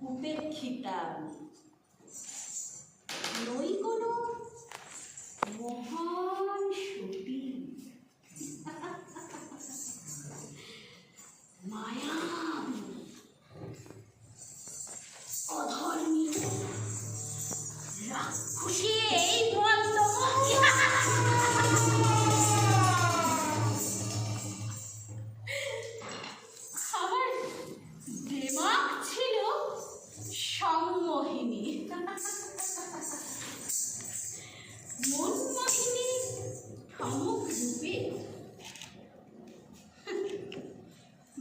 উপেক্ষিতা নই কোনো মহান সতী, মায়াবী অধর্মী রাক্ষসী এই মন্দমতি। আমার দেমাগ ছিল সম্মোহিনী, মনমোহিনী ঠমক রূপে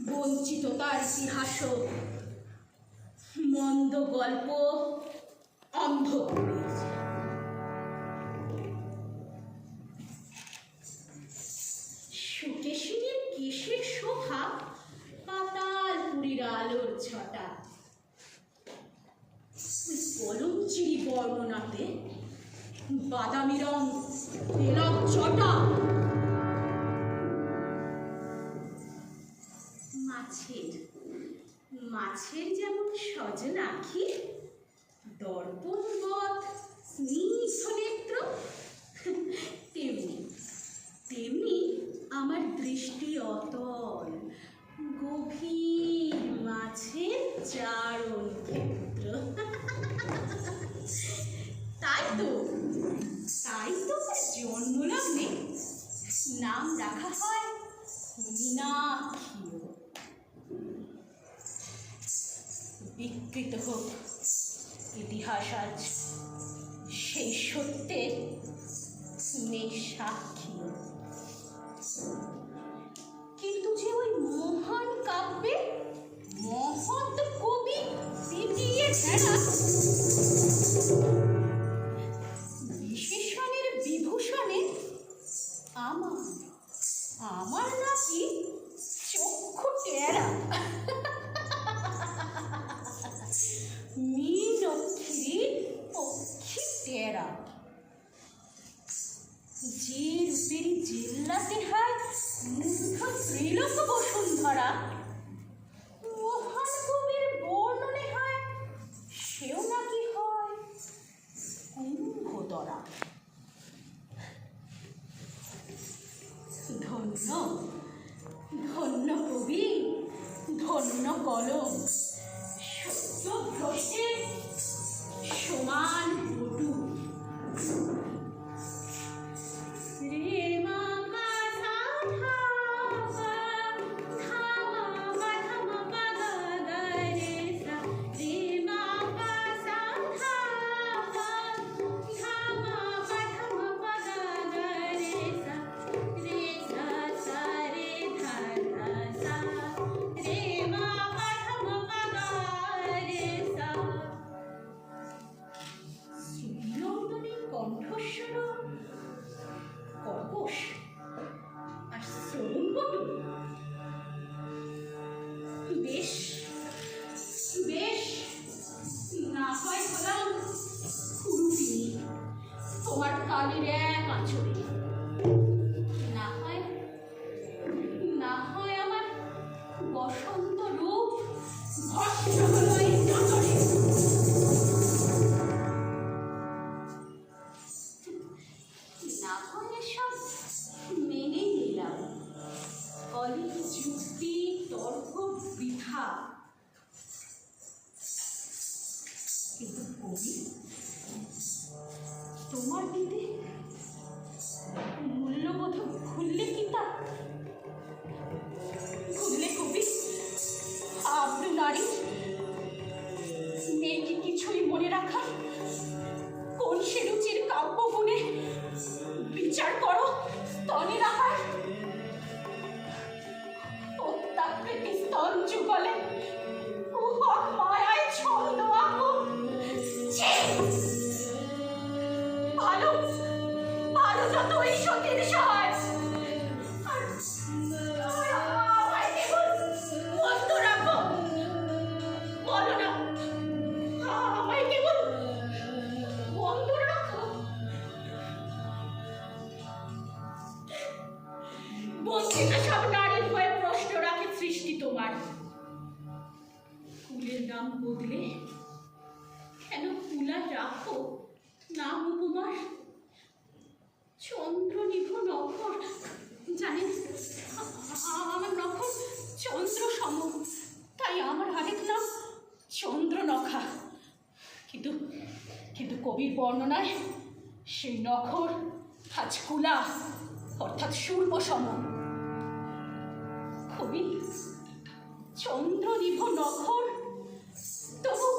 বঞ্চিততার ইতিহাস মন্দ গল্প অন্ধ করেছে। সুকেশিনীর কেশের শোভা পাতালপুরীর আলোর ছটা, কলমচিরি বর্ণনাতে বাদামি রং তেলাপ চটা। মাছের যেমন সজন আখি, দর্পণবৎ স্নিগ্ধ নেত্র, তেমনি আমার দৃষ্টি অতল গভীর মাছের চারণ ক্ষেত্র। তাই তো জন্মলগ্নে নাম রাখা হয় মীনাক্ষী। বিকৃত হোক ইতিহাস আজ সেই সত্যের সাক্ষী, কিন্তু যে ওই মহান কাব্যে মহৎ কবি পিটিয়ে ফেলা বিশেষণের বিভূষণে আমার নাকি চক্ষু টেরা। মীনাক্ষীর পক্ষী টেরা, যে রূপেরই জেল্লাতে হয় মুগ্ধ ত্রিলোক বসুন্ধরা, মহান কবির বর্ণনে হয় সেও নাকি হয় কুম্ভতরা। ধন্য ধন্য কবি, ধন্য কলম, সত্য ভ্রষ্টের সমান বটু। তোমার কালির এক আঁচড়ে না হয় আমার বসন্ত রূপ ভস্ম হলো এই নজরে। না হয় এসব মেনে নিলাম, অলিক যুক্তি তর্ক বৃথা, কিন্তু কবি তোমার দিদি মূল্যবোধ ভুললে কি তা? ভুললে কবি আব্রু নারী নেই কি কিছুই মনে রাখা? কোন সে রুচির কাব্য গুণে বিচার করো স্তনে রাখার? প্রত্যাকৃতি স্তন যুগলে মায়ায় ছন্দ আঁকো। ভালো যত এই সতীর সহায় আমায় কেবল বন্ধ রাখো, বলো না আমায় কেবল বন্ধ রাখো। বঞ্চিত সব নারীর হয়ে প্রশ্ন রাখে সৃষ্টি তোমার, নাম বদলে কেন কুলা রাখো নাম উপমার? চন্দ্রনিভ নখর, জানেন আমার নখর চন্দ্র সম, তাই আমার আরেক নাম চন্দ্রনখা। কিন্তু কিন্তু কবির বর্ণনায় সেই নখর আজ কুলা অর্থাৎ সূর্য সম। কবি চন্দ্রনিভ নখর, তবু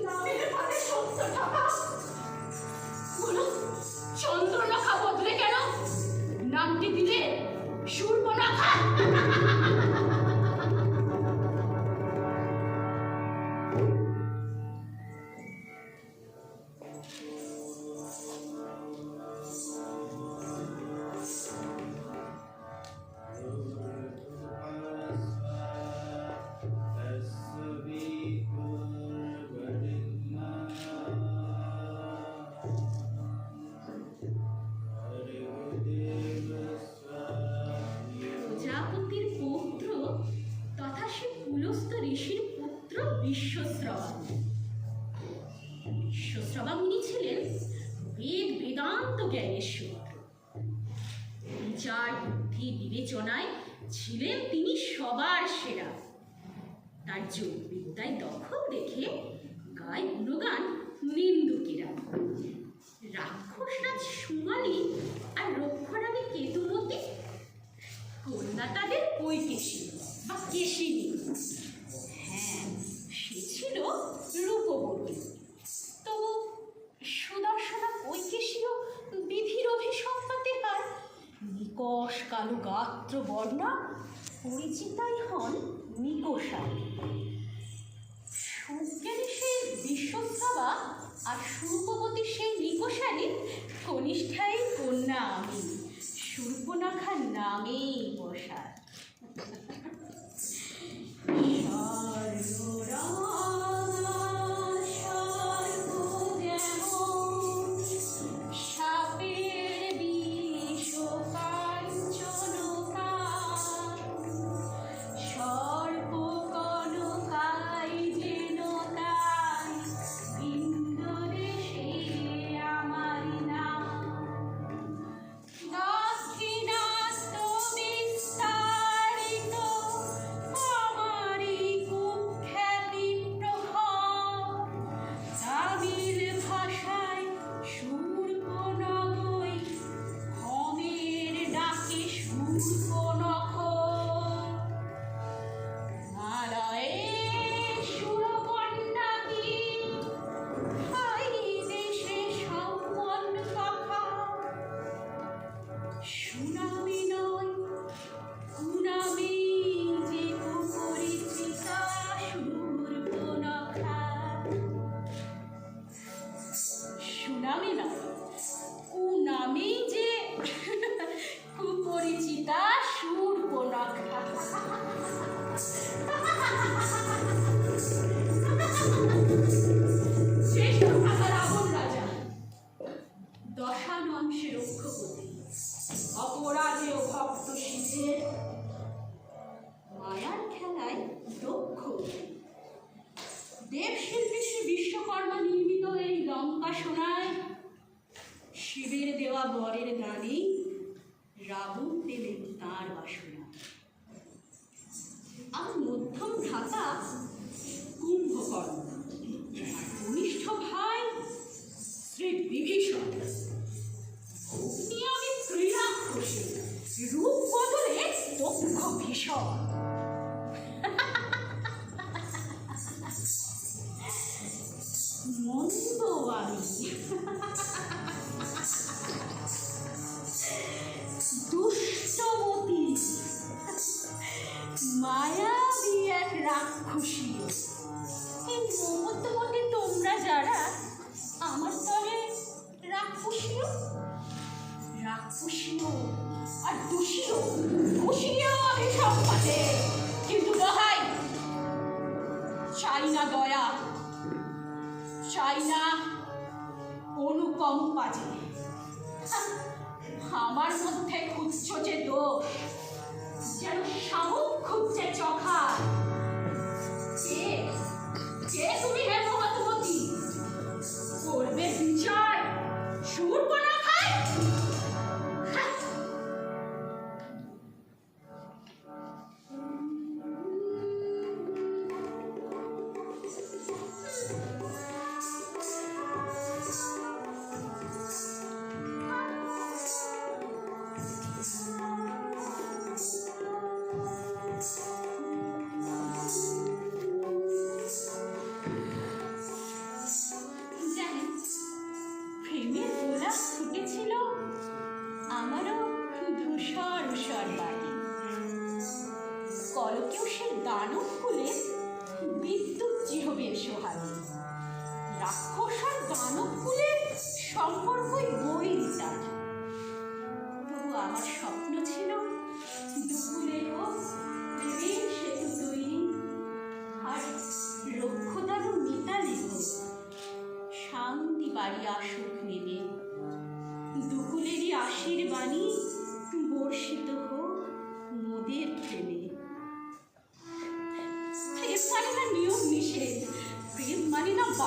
নামের মানে সত্য থাকা। বলো চন্দ্রনখা বদলে কেন নামটি দিলে সূর্যনখা? প্রজাপতির পৌত্র তথা সে পুলস্ত ঋষির পুত্র বিশ্বশ্রবা। বিশ্বশ্রবা মুনি ছিলেন বেদ বেদান্ত জ্ঞানের সূত্র। বিচার বুদ্ধি বিবেচনায় ছিলেন তিনি সবার সেরা। তার যোগবিদ্যায় দখল দেখে গায় গুণগান নিন্দুকেরা। রাক্ষসরাজ সুমালি আর রক্ষরানী কেতুমতি, কন্যা তাদের কৈকেশী বা কেশিনী। হ্যাঁ, সে ছিল রূপবতী। তবু সুদর্শনা কৈকেশীও বিধির অভিসম্পাতে হয় নিকষ কালো গাত্র বর্ণা, পরিচিতাই হন নিকষানী। সুজ্ঞানী সেই বিশ্বশ্রবা আর সুরূপবতী সেই নিকষানী কনিষ্ঠাই কন্যা আমি, শূর্পণখার নামেই বসা। মায়ার খেলায় দক্ষ দেবশিল্পী শ্রী বিশ্বকর্মা নির্মিত এই লঙ্কা সোনায় শিবের দেওয়া বরের দানে রাবণ দিলেন তাঁর বাসনা। আর মধ্যম ভ্রাতা কুম্ভকর্ণ আর কনিষ্ঠ ভাই শ্রী বিভীষণ। আমি ত্রিরাক্ষসী, রূপ বদলে দক্ষ ভীষণ। মন্দ আমি দুষ্টমতি, মায়াবী এক রাক্ষসী। এই মমত্বমতি তোমরা যারা আমার তলে রাক্ষসীও রাক্ষসীও আর দোষীও দোষীও আমি সম্পাদে। কিন্তু দোহাই, চাই না দয়া, চাই না অনুকম্পা। যে আমার মধ্যে খুঁজছ যে দোষ, যেন শামুক খুঁজছে চখা।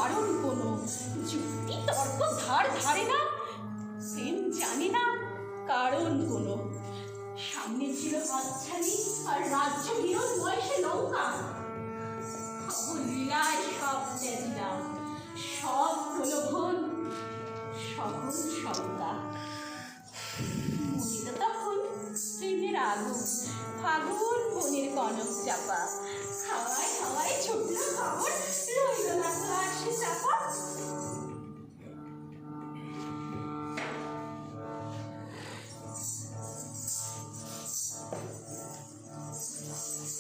কারণ কোনো, যুক্তি তর্ক ধার ধারে না, প্রেম জানে না কারণ কোনো। সামনে ছিল হাতছানি আর রাজ্য হিরণ বয়সে নৌকা, লীলায় সব ত্যাজিলাম, সব প্রলোভন, সকল শঙ্কা। মনিত তখন প্রেমের আগুন, ফাগুন বনের কনক চাপা, হাওয়ায় হাওয়ায় ছুটল খবর, রইল না তো আর সে চাপা।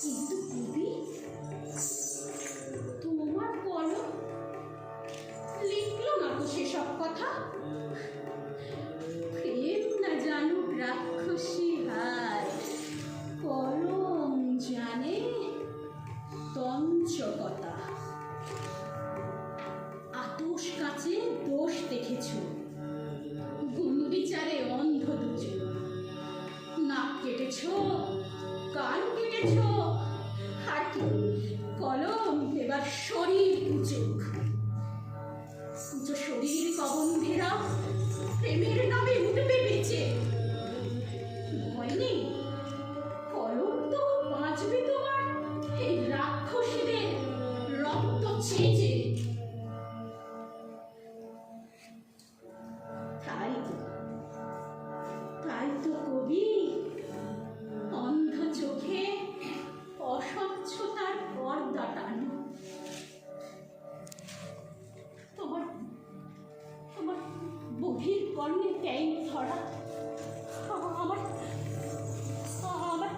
কিন্তু কবি, তোমার কলম লিখলো না তো সেসব কথা। প্রেম না জানুক রাক্ষসী হায়, কলম জানে তঞ্চকতা। আতস কাছে দোষ দেখেছ, গুণ বিচারে অন্ধ দুচোখ। নাক কেটেছ, কান কেটেছ, আর কি কলম এবার শরীর কুচোক। কুচো শরীর কবন্ধেরা প্রেমের নামে উঠবে বেঁচে। ভয় নেই, কলম তো বাঁচবে তোমার এই রাক্ষসীদের রক্ত ছেঁচে। তাই তো কবি অন্ধ চোখে অস্বচ্ছতার পর্দা টানো। তোমার তোমার বধির কর্ণে ট্যাং ধরা, আমার আমার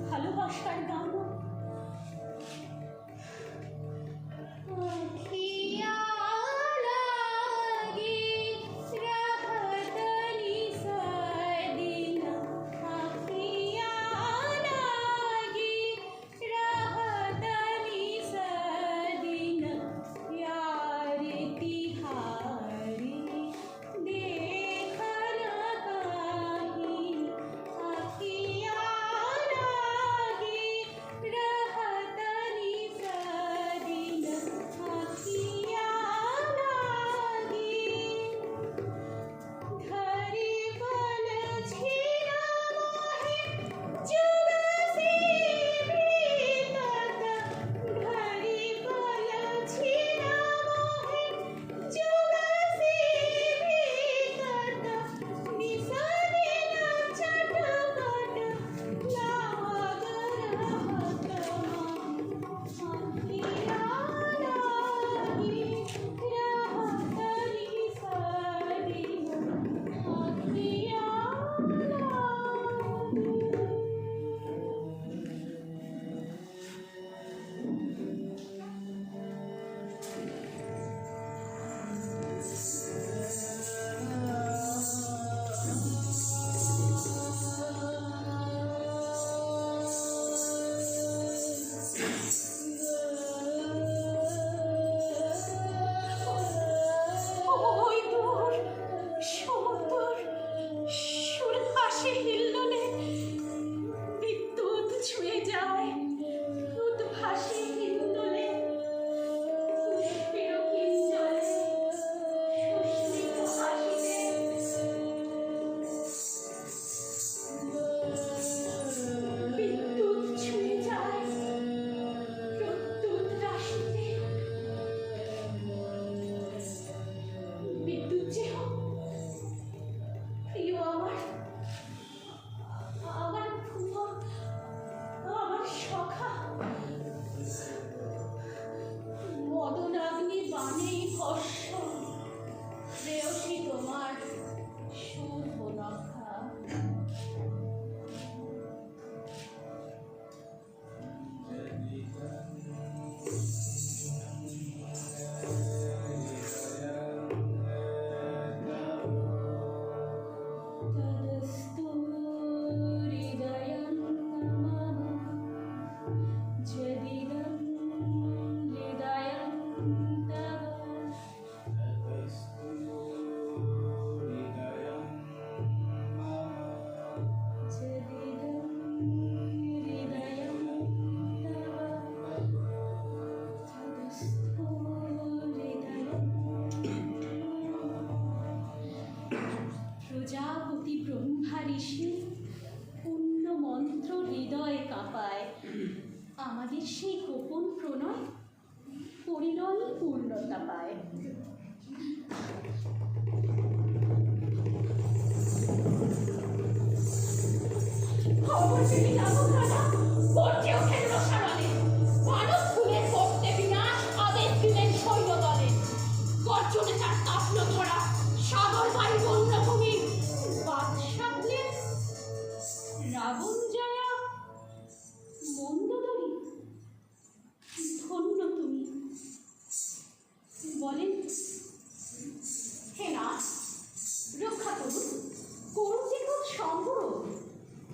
ভালোবাসার গান। পরিণয় পূর্ণতা পায়। খবর পেয়ে লাবণরাজা গর্জে ওঠেন রসানলে, মানব কুলের করতে বিনাশ, আদেশ দিলেন সৈন্যদলে। গর্জনে তার তাপল ধরা, সাগর বাড়ি বন্যভূমি, বাদ সাধলেন রাবণ জয়া মন্দোদরী। ধন্য তুমি। বলেন, হে নাথ, রক্ষা করুন, করুন যে খুব সম্পূর্ণ।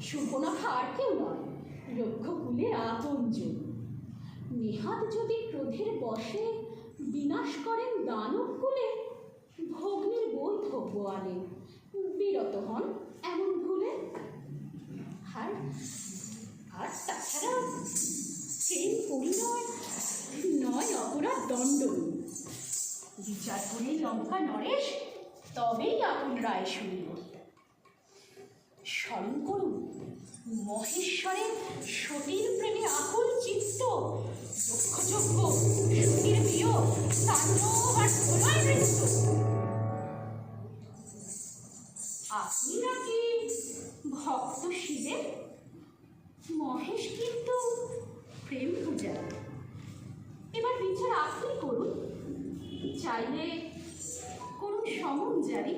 সুর্পনখা আর কেউ নয়, রক্ষকুলের আপনজন। নেহাত যদি ক্রোধের বশে বিনাশ করেন দানব কুলে, ভগ্নের বৈধব্য আনেন, বিরত হন এমন ভুলে। আর আর তাছাড়া প্রেম পরিণয় নয় অপরাধ দণ্ডনীয়। বিচার করে লঙ্কা নরেশ, তবেই আপন রায় শুনিল। স্মরণ করুন মহেশ্বরের সতীর প্রেমে আকুল চিত্ত, যক্ষযজ্ঞ সতীর প্রিয় তাণ্ডব আর প্রলয় নৃত্য। আপনি নাকি ভক্ত শিবের, মহেশ কিন্তু প্রেম পূজা। এবার বিচার আপনি করুন, চাইলে করুন সমন জারি।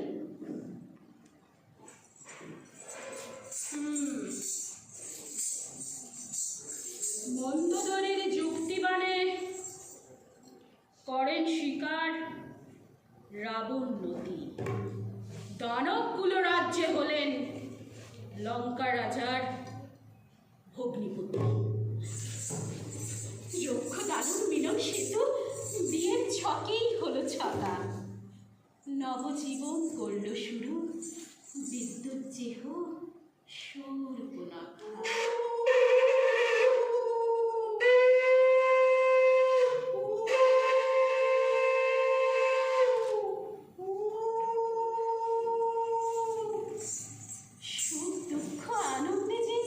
মন্দোদরের যুক্তিবাণে করেন স্বীকার রাবণ নদী। দানবকুল রাজ্যে হলেন লঙ্কা রাজার ভগ্নিপুত্র। যক্ষ দানব মিলন সেতু বিয়ের ছকেই হলো ছকা। নবজীবন করল শুরু বিদ্যুৎ যেহ শূর্পনখা। সুখ দুঃখ আনন্দে যে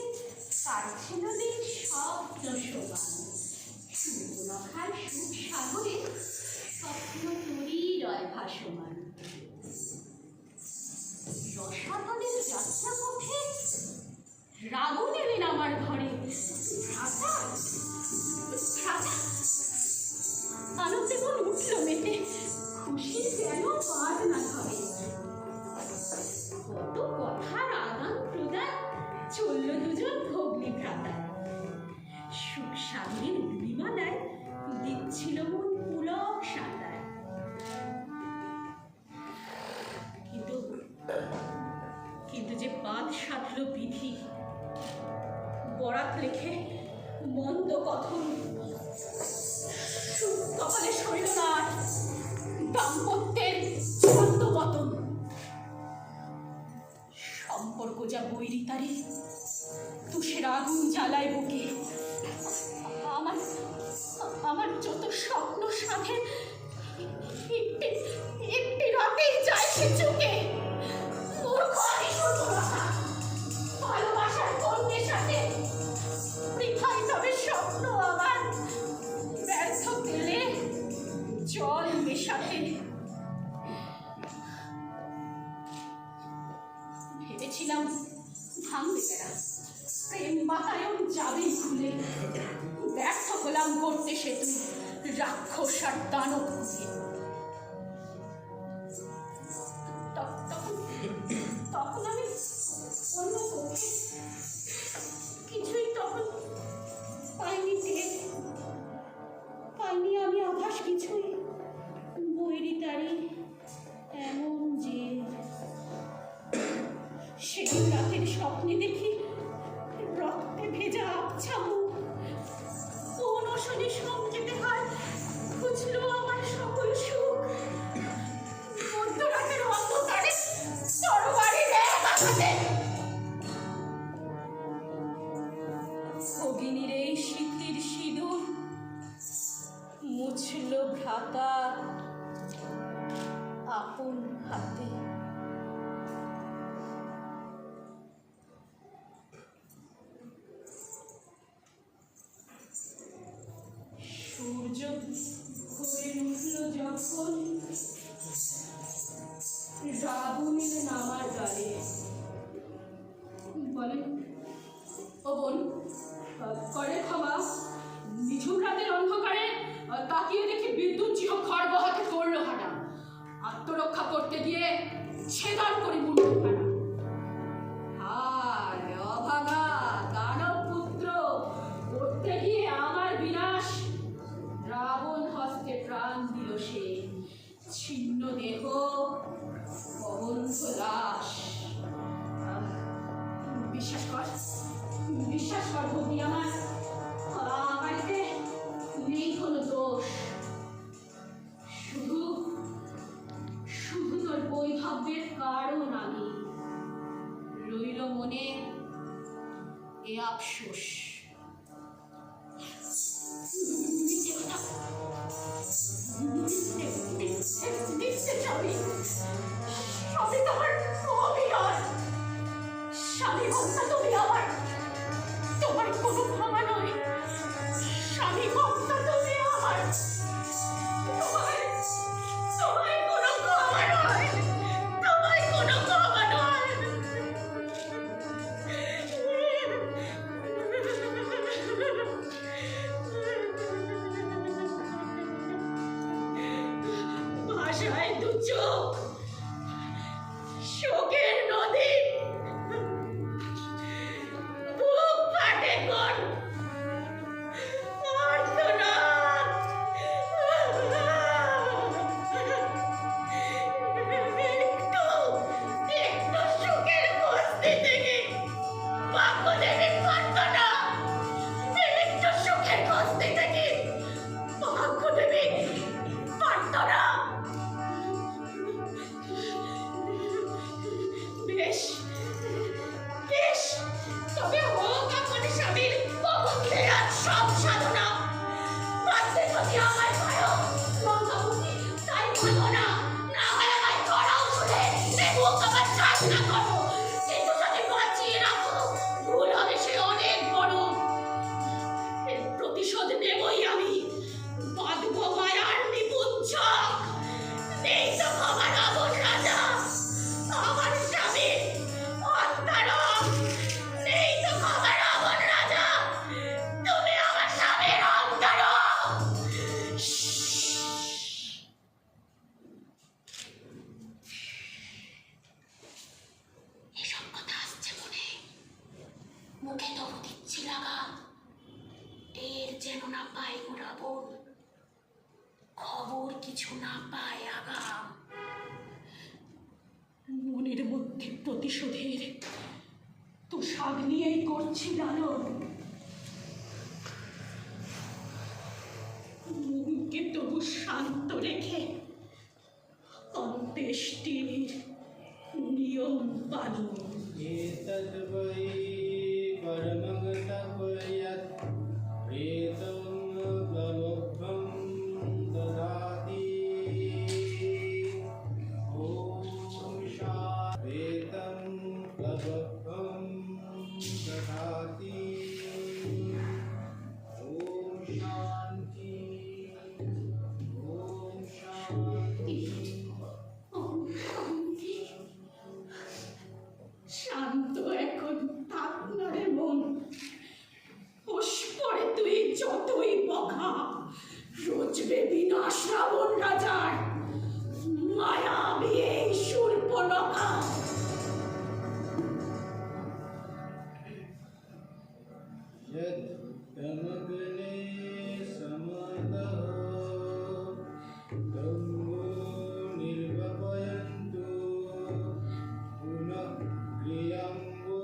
কাটছে নদীর শব্দ সমান। শূর্পনখার সুখ সাগরে স্বপ্ন তরী রয় ভাসমান। রসাতলের যাত্রা পথে রাবণ এলেন আমার ঘরে। ভ্রাতা ভ্রাতা আনন্দে মন উঠল মেতে, খুশির যেন পার না ধরে। কত কথার আদান প্রদান চলল দুজন ভগ্নী ভ্রাতা। সুখ সাগরের উর্মিমালায় দিচ্ছিল মন পুলক সাঁতার। কিন্তু যে বাদ সাধল বিধি, বরাত লেখে মন্দ কথন, সুখ কপালে সইল না আর, দাম্পত্যের ছন্দপতন। সম্পর্ক যা বৈরিতারে, তুষের আগুন জ্বালায় বুকে। আমার আমার যত স্বপ্ন সাধে একটি একটি রাতেই যায় সে চুকে। মূর্খ আমি সুর্পনখা, ভালোবাসার কন্যের সাথে বৃথাই তবে স্বপ্ন আমার, ব্যর্থ তেলে জল মেশাতে। ভেবেছিলাম ভাঙবে বেড়া, প্রেম বাতায়ন যাবেই খুলে। ব্যর্থ হলাম গড়তে সেতু রাক্ষস আর দানব খুঁজে। তখন আমি অন্য পক্ষে কিছুই তখন পাইনি, পাইনি আমি আভাস কিছুই। বৈরিতারি এমন যে সেদিন রাতের স্বপ্নে দেখি রক্তে ভেজা আবছা মুখ। কোন শনি সংকেতে হয় খুঁজলো আমার সকল সুখ। মধ্যরাতের অন্ধকারে তরবারি আঘাতে ভগিনীর এই শীতের সিঁদুর মুছল ভ্রাতা আপন হাতে। সূর্য ঘুরে যখন রাবণের নামার গালে বলেন, ও বোন, করে ক্ষমা। নিঝুম রাতের অন্ধকারে তাকিয়ে দেখি বিদ্যুৎ চিহ খড়গ হাতে করলো হানা। আত্মরক্ষা করতে গিয়ে ছেদন করে মুন্ডু ফানা। আর অভাগা দানব পুত্র, করতে গিয়ে আমার বিনাশ। রাবণ হস্তে প্রাণ দিল সে, ছিন্ন দেহ অবন্ধ লাশ। বিশ্বাস কর, বিশ্বাস কর ভগ্নী আমার, আমার এতে নেই কোনো দোষ। শুধু শুধু তোর বৈধব্যের কারণ আমি। রইল মনে এ আফসোস। সবই তোমার অভিনয়। স্বামী হত্যা তুমি আমার, তোমার কোনো ক্ষমা নয়। স্বামী হত্যা তুমি আমার, তোমায় তোমায় কোনো ক্ষমা নয়, তোমায় কোনো ক্ষমা নয়। ভাষায় দু চোখ, শোকের নদী, বুক ফাটে কোন আর্তনাদ। একটু সুখের খোঁজ দিতে গিয়ে ভাগ্যদেবী পারত না। একটু সুখের খোঁজ দিতে গিয়ে ভাগ্যদেবী পারত না। বেশ বেশ, তবে হোক আপন স্বামীর প্রবন্ধে আজ সব সাধনা। বাঁচতে যদি আমায় পায় লঙ্কাপতি, তাই বলবো না। না হয় আমায় করাও শুনে মুখ আমার চাষ না করো, কিন্তু যদি বাঁচিয়ে রাখো ভুল হবে সে অনেক বড়। এর প্রতিশোধ নেবই আমি, বাঁধবো মায়ার নিপুঞ্জ। নেই তো ক্ষমা রাবণ রাজা, আমার স্বামী অন্তরম। নেই তো ক্ষমা রাবণ রাজা, তুমি আমার স্বামীর অন্তরম। এসব কথা আসছে মনে, মুখে তবু দিচ্ছি লাগা। টের যেন না পাই গো রাবণ, খবর কিছু না পায় আগাম। মনের মধ্যে প্রতিশোধের তো স্বাদ নিয়েই করছি লালন। মনকে তবু শান্ত রেখে অন্ত্যেষ্টির নিয়ম পালন। एतद्वै परमगतपयत् प्रेतं प्रलुब्धं ददाति। ॐ प्रेतं प्रलुब्धं ददाति। ॐ शान्ति, ॐ शान्ति। শান্ত এখন থাক না রে মন, হোস পরে তুই যতই বকা। রচবে বিনাশ রাবণ রাজার, মায়াবী এই শূর্পণখা। यद्दमग्ने समदः गङ्गो निर्वपयन्तु पुनः क्रियम्बो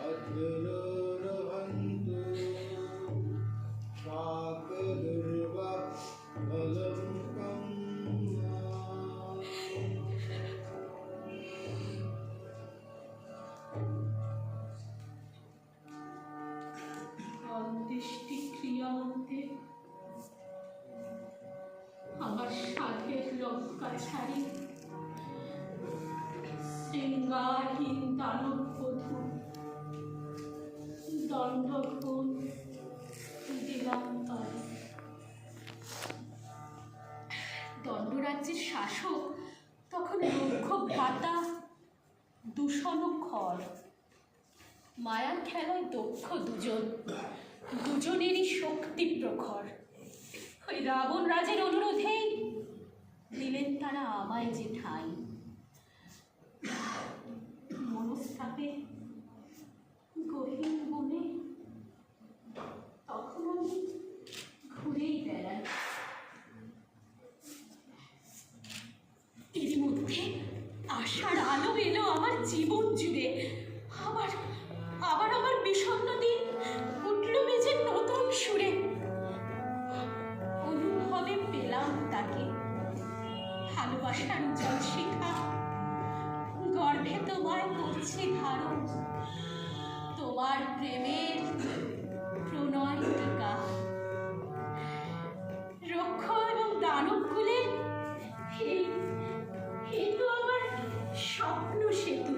अद्रोरहन्तु शाकदुर्वफलं कम्। অন্ত্যেষ্টি ক্রিয়ান্তে আমার সাধের লঙ্কা ছাড়ি, শৃঙ্গারহীন দানব বধূ দণ্ডফুল দিলাম পারে। দণ্ডরাজ্যের শাসক তখন রুক্ষ ভ্রাতা দূষণ খর। মায়ার খেলায় দক্ষ দুজন, দুজনেরই শক্তি প্রখর। ওই রাবণ রাজের অনুরোধেই দিলেন তারা আমায় যে ঠাঁই। মনস্তাপে গহীন বনে তখন আমি ঘুরেই বেড়াই। এর মধ্যে আশার আলো এলো আমার জীবন জুড়ে। আবার আবার আমার বিষণ্ণ দিন উঠল বেজে নতুন সুরে। অনুভবে পেলাম তাকে, ভালোবাসার জল শিখা গর্ভে তোমায় করছে ধারণ, তোমার প্রেমের প্রণয় টিকা। রক্ষ এবং দানবকুলের এই তো আমার স্বপ্ন সেতু।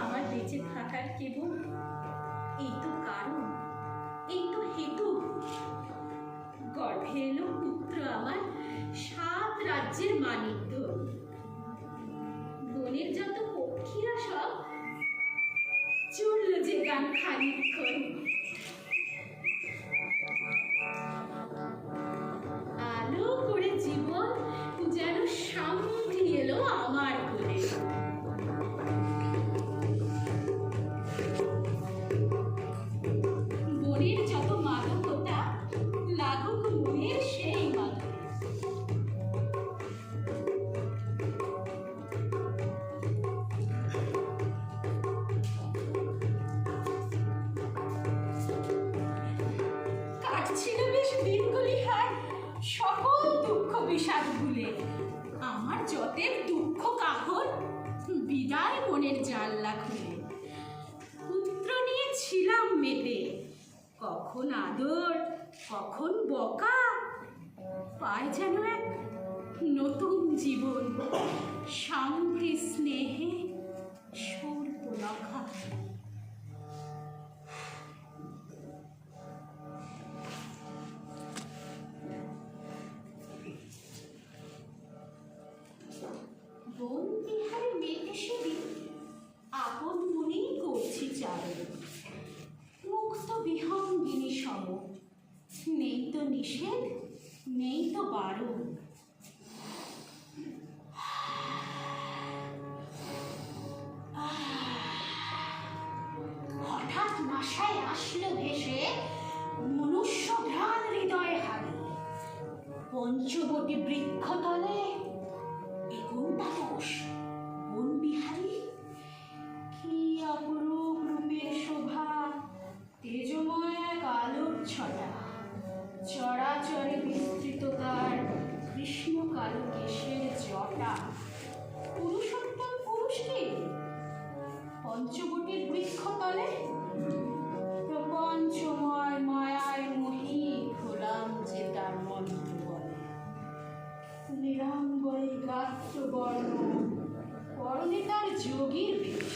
আমার বেঁচে থাকার কেবল এই তো কারণ, এই তো হেতু। গর্ভে এলো পুত্র আমার, 7 রাজ্যের মানিক। বনের যত পক্ষীরা সব চলল যে গান খানিকক্ষণ। আলো করে জীবন যেন শান্তি এলো আমার কোলে। বনের যত মাদকতা লাগুক মনের সেই মাদকে। কাটছিল বেশ দিনগুলি হায় সকল দুঃখ বিষাদ ভুলে। আমার যতের দুঃখ কাহন বিদায় মনের জানলা খুলে। পুত্র নিয়ে ছিলাম মেতে, কখন আদর কখন বকা। পায় যেন এক নতুন জীবন, শান্তি স্নেহে সূর্পনখা। বন বিহারে মেতে সেদিন আপন মনেই করছি চারণ। মুক্ত বিহঙ্গিনী সম, নেই তো নিষেধ নেই তো বারণ। হঠাৎ নাসায় আসলো ভেসে মনুষ্য ঘ্রাণ হৃদয়ে হারে। পঞ্চবটী বৃক্ষতলে একুন্টা দোষ বন বিহারী। কি অপরূপ রূপের শোভা, তেজময় এক আলোর ছটা। চরাচরে বিস্তৃত তার কৃষ্ণ কালো কেশের জটা। পুরুষোত্তম পুরুষকে পঞ্চবটীর বৃক্ষতলে প্রপঞ্চময় মায়ায় মোহিত হলাম যে তার মন্ত্র বলে। নিরাম্বরী গাত্রবর্ণ, পরনে তার যোগীর বেশ।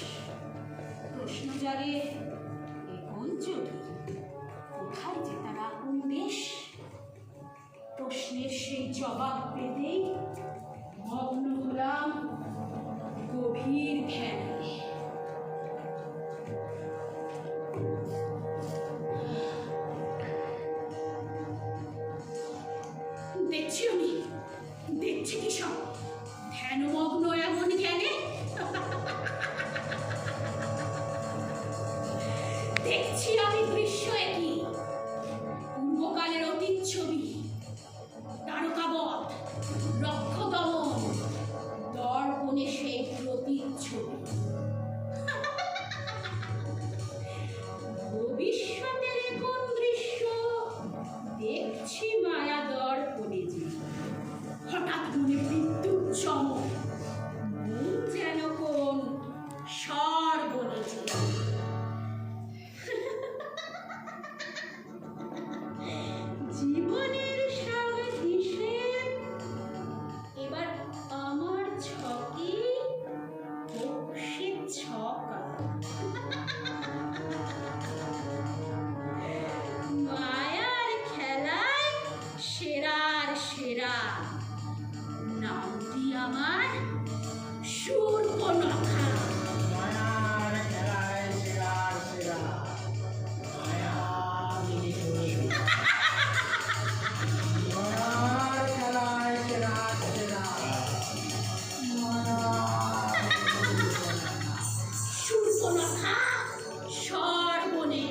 প্রশ্ন জাগে এ কোন যোগী, কোথায় যে তার আপন দেশ। প্রশ্নের সেই জবাব পেতেই মগ্ন হলাম গভীর ধ্যানে। দেখছি আমি, দেখছি কি সব ধ্যানমগ্ন এমন জ্ঞানে। দেখছি আমি দৃশ্য একই, পূর্বকালের অতীত ছবি। তারকাবধ, রক্ষ দমন, দর্পণে সেই প্রতিচ্ছবি। ভবিষ্যতের কোন দৃশ্য দেখছি মায়া দর্পণে যে। হঠাৎ মনে বিদ্যুৎ চমক, মন যেন কোন সর্বনে যে। জীবনের সব হিসেব এবার আমার ছকে বসে ছকা। মায়ার খেলায় সেরার সেরা, নামটি আমার শূর্পণখা। মায়ার খেলায় সেরার সেরা মায়াবিনী সুরভি। মায়ার খেলায় সেরার সেরা মায়াবিনী শূর্পণখা সর্বনে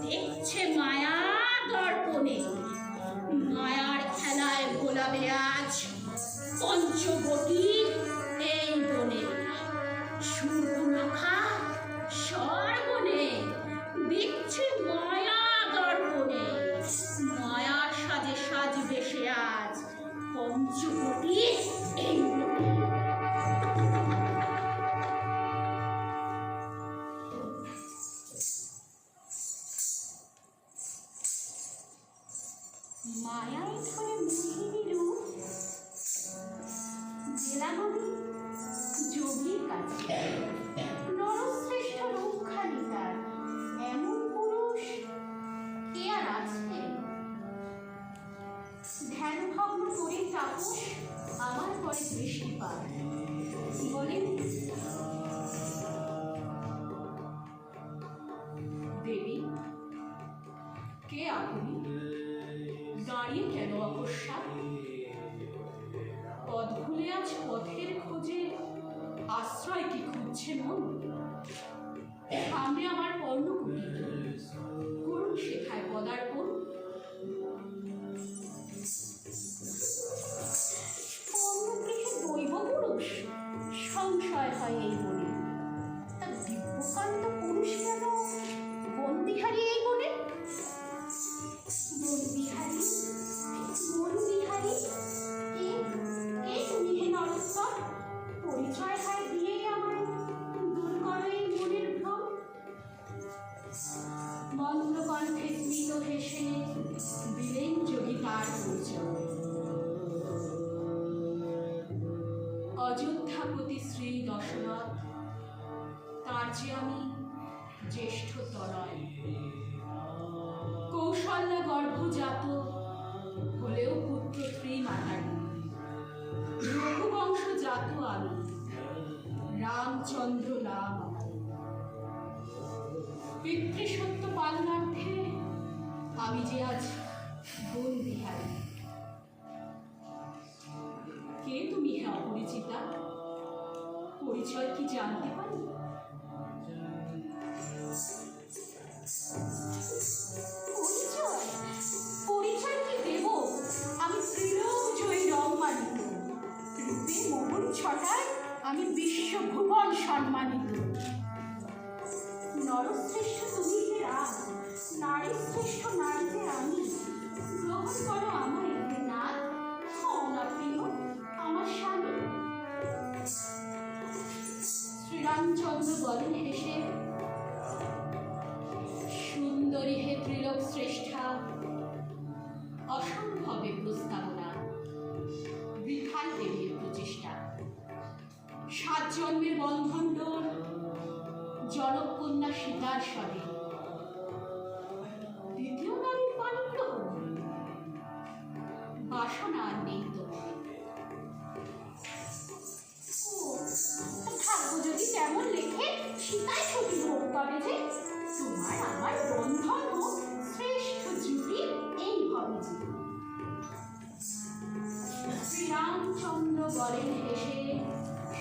দেখছে মায়া দর্পণে। মায়ার খেলায় ভোলাবে আজ পঞ্চবটির এই বনে। শূর্পণখা সর্বনে দেখছে মায়া দর্পণে। মায়ার সাজে সাজবে সে আজ পঞ্চবটির এই বনে। মায়ায় ধরে মোহিনী রূপ জেলামণি যোগীর কাছে। নরশ্রেষ্ঠ রূপখানি তার, এমন পুরুষ কে আর আছে? ধ্যানভগ্ন করে তাপস আমার পরে দৃষ্টিপাত। বলেন দেবী, কে আপনি? দাঁড়িয়ে কেন অকস্মাৎ? পথ ভুলে আজ পথের খোঁজে আশ্রয় কি খুঁজছে মন? সামনে আমার কর্ণকুটির, করুন শেখায় পদার্পণ। কর্ণগৃহে দৈব পুরুষ সংশয় হয় এই মনে। তা দিব্যকান্ত পুরুষ কেন বন্দিহারি এই বনে? বনবিহারী, বনবিহারী, কে কে তুমি হে নরোত্তম? পরিচয় হয় দিয়ে আমায় দূর করো এই মনের ভ্রম। মন্ত্রকণ্ঠে স্মিত হেসে দিলেন যোগী তার পরিচয়। অযোধ্যাপতি শ্রী দশরথ, তার যে আমি জ্যেষ্ঠ তনয়। কৌশল্যা গর্ভজাত হলেও পুত্র ত্রিমাতারি। রঘুবংশ জাত আমি, রামচন্দ্র নাম আমার। পিতৃসত্য পালনার্থে আমি যে আজ বন্দিহারি। কে তুমি হে অপরিচিতা? পরিচয় কি জানতে পারি? পরিচয় পরিচয় কি দেব? আমি ত্রিলোক জয়ী রম্মানিত। রূপে মোহন ছটায় আমি বিশ্বভুবন সম্মানিত। নরশ্রেষ্ঠ তুমি হে রাম, নারী শ্রেষ্ঠ নারী যে আমি। গ্রহণ করো আমায় হে নাথ, হও না প্রিয় আমার স্বামী। শ্রীরামচন্দ্র বলেন হেসে, সুন্দরী হে ত্রিলোক শ্রেষ্ঠা, অসম্ভবে প্রস্তাবনা, বৃথায় দেবীর প্রচেষ্টা। 7 জন্মের বন্ধন ডোর জনকন্যা সীতার স্বরে। দ্বিতীয় নারীর পাণিগ্রহ, বাসনা আর নেই তো। ভাগ্য যদি তেমন লেখে সীতায় সতী ভোগ পাবে যে। তোমার আমার বন্ধন হোক শ্রেষ্ঠ জুটি এই হবে যে। শ্রীরামচন্দ্র বলেন হেসে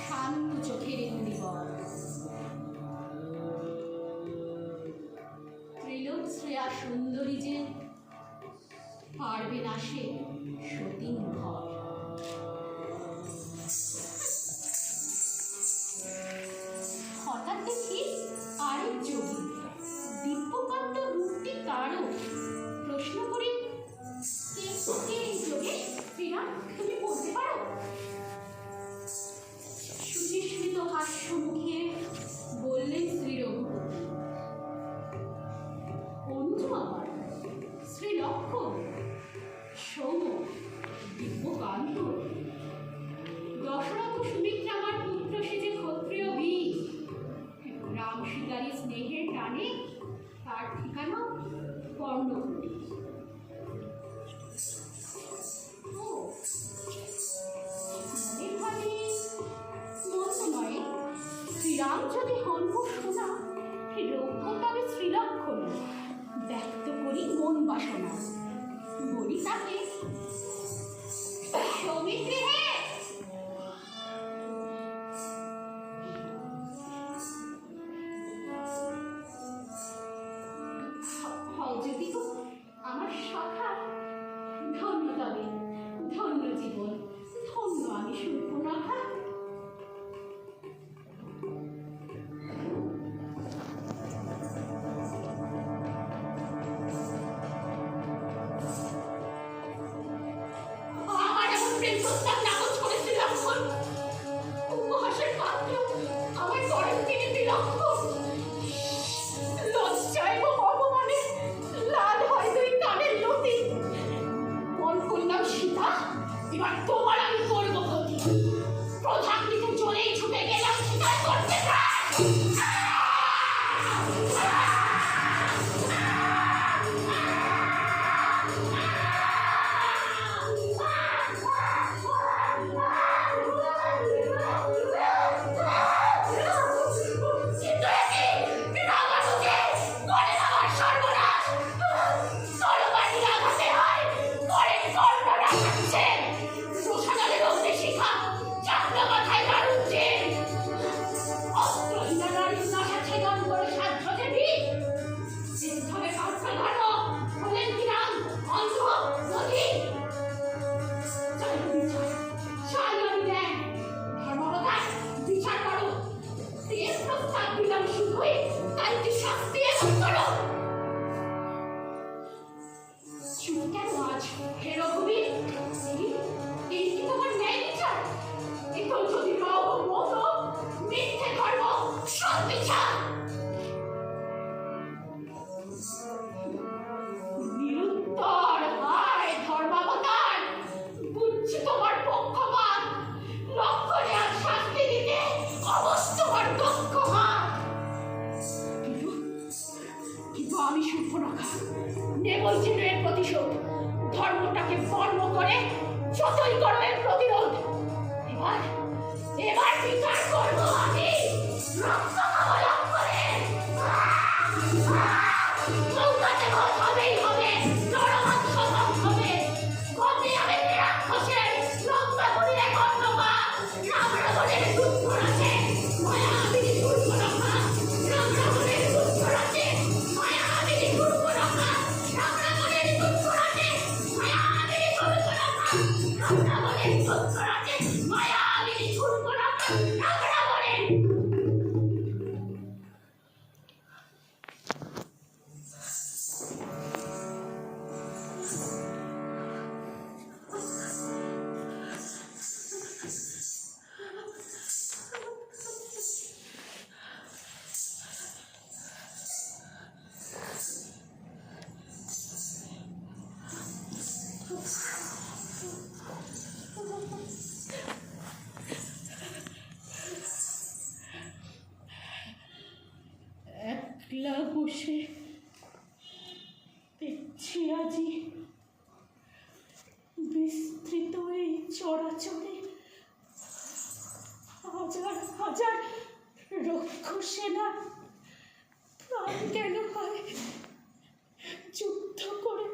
শান্ত চোখের নিবর। ত্রিলোক শ্রেয়া সুন্দরী যে পারবে না সে সতীন ঘর। হঠাৎ দেখি আরেক যোগী, দিব্যকান্ত রূপটি তারও। প্রশ্ন করি, কে কে এই যোগে? শ্রীরাম, তুমি বলতে পারো? সুচিস্মিত হাস্য মুখে বললেন শ্রী রঘুপতি, অনুজ আমার, শ্রীলক্ষ্মণ, সৌম, দিব্যকান্ত। দশরথ সুমিত্রা আমার পুত্র সেজে ক্ষত্রিয় বীর। রাম সীতারই স্নেহের টানে তার ঠিকানা কর্ণকুটি। ও প্রেম প্রস্তাব নাকচ করেছিল লক্ষণ। উপহাসের পাত্র আমায় করেন তিনি বিলক্ষণ। লজ্জায় এবং অপমানে লাল হয় দুই কানের লতি। মন করলাম সীতা, এবার তোমার আমি করবো ক্ষতি। প্রধান দিকে চলেই ছুটে গেলাম শিকার করতে ধর্মটাকে কর্ম করে যতই করো এর প্রতিরোধ। এবার এবার বিচার করবো আমি রক্ত অবলম্বন করে। নৌকাতে ভোট হবেই হবে, নরমাংস হবে, গতি হবে রাক্ষসের রক্ত করিলে কর্ণপা। রাম রাবণের যুদ্ধ আছে, মায়াবিনী দুর্গরক্ষা। রাম রাবণের যুদ্ধ আছে, মায়াবিনী দুর্গরক্ষা। রাম রাবণের যুদ্ধ আছে, মায়াবিনী দুর্গরক্ষা। রাম রাবণের যুদ্ধ আছে, মায়াবিনী দুর্গরক্ষা। রাম রাবণের একলা বসে দেখছি আজি বিস্তৃত এই চরাচরে হাজার হাজার রক্ষসেনা প্রাণ কেন হয় যুদ্ধ করে।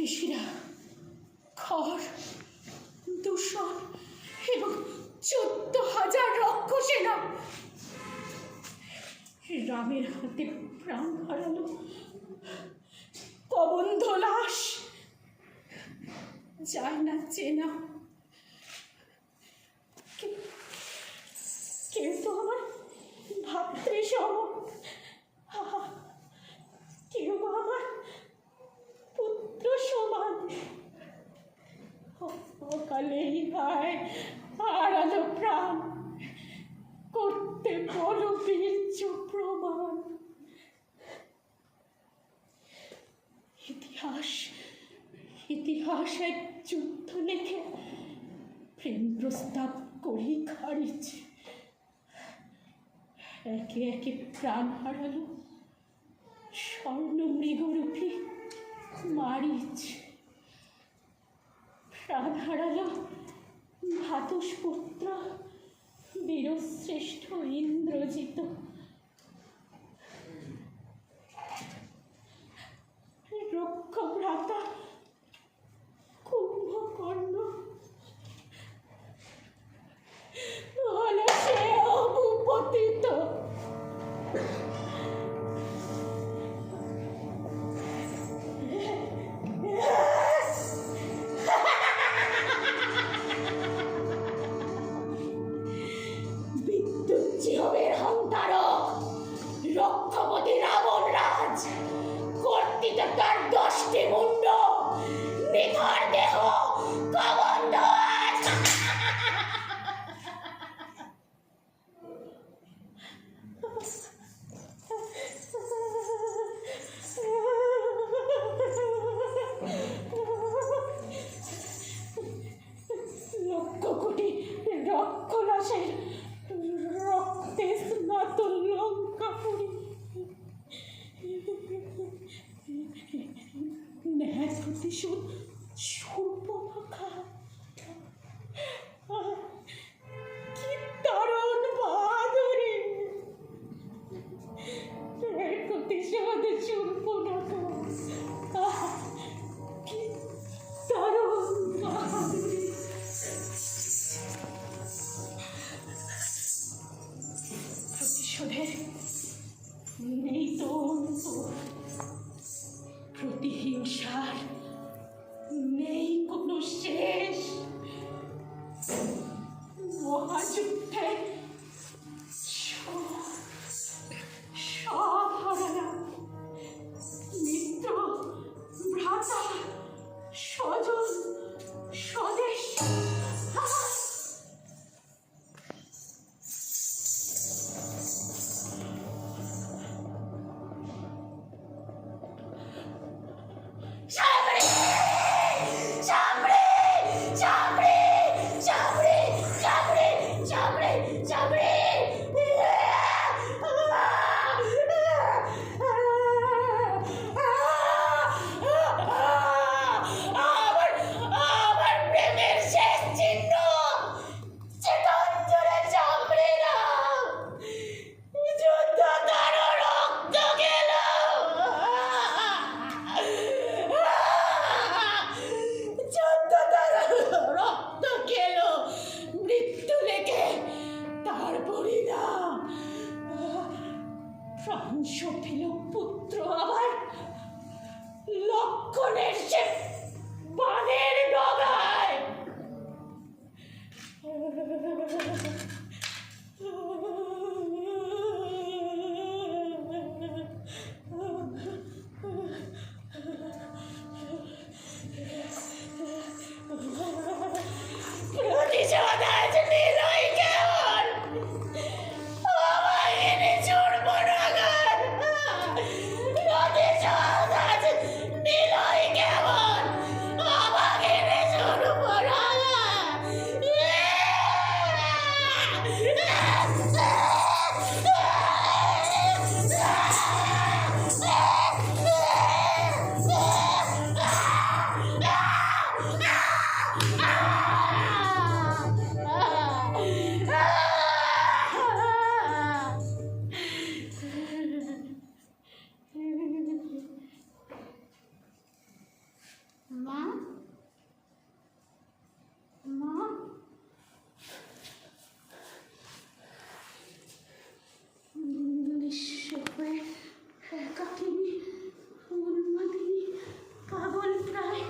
ঋষিরা খড় দূষণ এবং 14,000 রক্ষসেনা রামের হাতে প্রাণ হারালো। কবন্ধ লাশ যায় না চেনা। কেউ তো আমার ভাতৃসম, কেউ আমার পুত্র সমান। অকালেই হায় হারালো প্রাণ, করতে বড় বীর্য প্রমাণ। ইতিহাস এক যুদ্ধ লেখে প্রেম প্রস্তাব করি খারিজ। একে একে প্রাণ হারালো স্বর্ণ মৃগরূপী মারিচ। প্রাণ হারালো ভাতুষপুত্র বীরশ্রেষ্ঠ ইন্দ্রজিৎ। রক্ষভ্রাতা কুম্ভকর্ণ হলো সে অবপতিত। বিদ্যুৎ হন্তারক রক্ষপতি রাবণ রাজ কর্তৃত তার 10টি মুন্ড। শেষ। মহাযুদ্ধে সব হারালাম। মিত্র, ভ্রাতা, স্বজন, স্বদেশ, সফিল পুত্র আবার লক্ষণের সে বানের ডগায়। প্রতিশোধ আজ নিলই কেমন, আমায় এনে চড়ব নাগার। প্রতিশোধ আজ নিলই কেমন, আমাকে এনে চড়ব মা, মা, নিঃস্ব হয়ে একাকিনী, উন্মাদিনী, পাগল প্রায়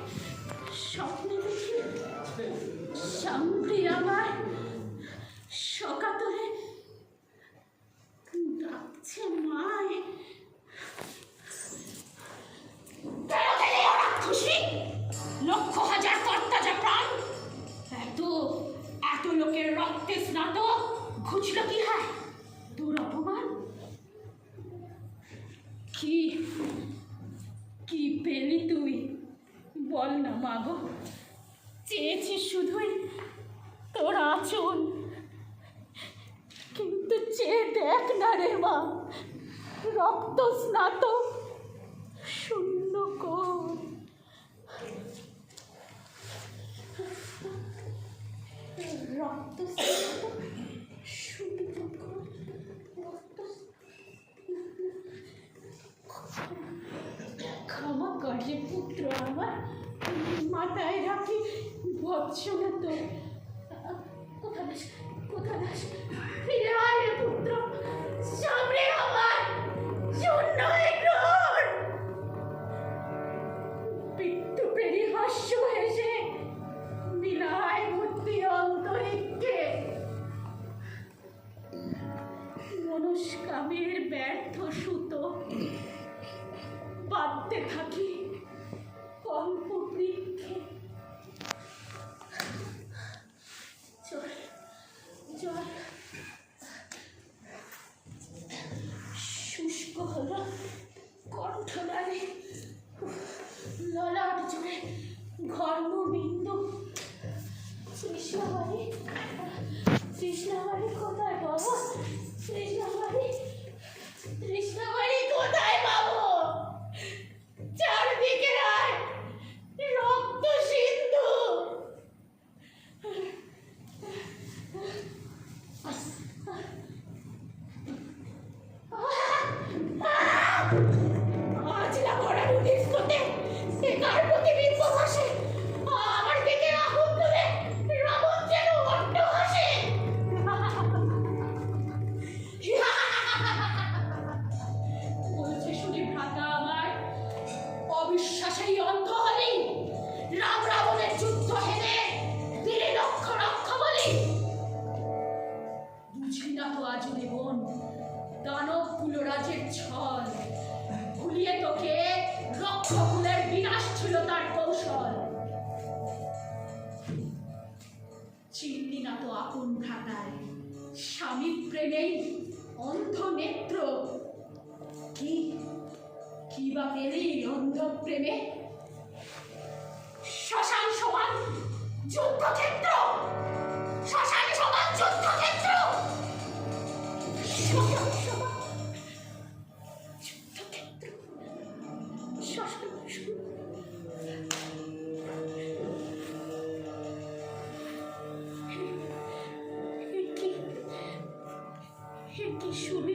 স্বপ্নে দেখি সামনে আমার সকাতরে ডাকছে মায়। খুশি লক্ষ হাজার কর্তাজা প্রাণ, এত এত লোকের রক্তে স্নাত ঘুচল কি হয় তোর অপমান? কি কি পেলি তুই বল না মাগো? চেয়েছিস শুধুই তোর আচল, কিন্তু চেয়ে দেখ না রে মা, রক্ত স্নাত শূন্য কোণ। রক্ত শূন্য কোণ, রক্ত। ক্ষমা করে পুত্র আমার, মাথায় রাখি ভৎসনা তো। কোথা দাস, কোথা দাস, ফিরে আয় রে পুত্র, সামনে আমার শূন্য গ্রহণ। পিত্তু পেরি হাস্য হেসে মিলায় মূর্তি অন্তরিক্ষে। মনস্কামের ব্যর্থ সুতো বাঁধতে থাকি কল্প বৃক্ষে। চল চল, শুষ্ক হলো কণ্ঠনালী, ললাট জুড়ে ঘর্মবিন্দু। তৃষ্ণাবাড়ি, তৃষ্ণাবাড়ি কোথায় বাবা? তৃষ্ণাবাড়ি, তৃষ্ণাবাড়ি কোথায় পাবো? চারদিকে আয় রক্ত সিন্ধু। আজ না ভরা নদীর স্রোতে কার প্রতিবিম্ব ভাসে, আমার দিকে আগুন তুলে রাবণ যেন অট্ট হাসে। দেখলি না তো আপন ভ্রাতায় স্বামী প্রেমেই অন্ধ নেত্র। কি কি বা পেলি অন্ধ প্রেমে? শ্মশান সমান যুদ্ধক্ষেত্র, শ্মশান সমান যুদ্ধক্ষেত্র, শ্মশান সমান যুদ্ধক্ষেত্র, শ্মশান সমান। কি শুনি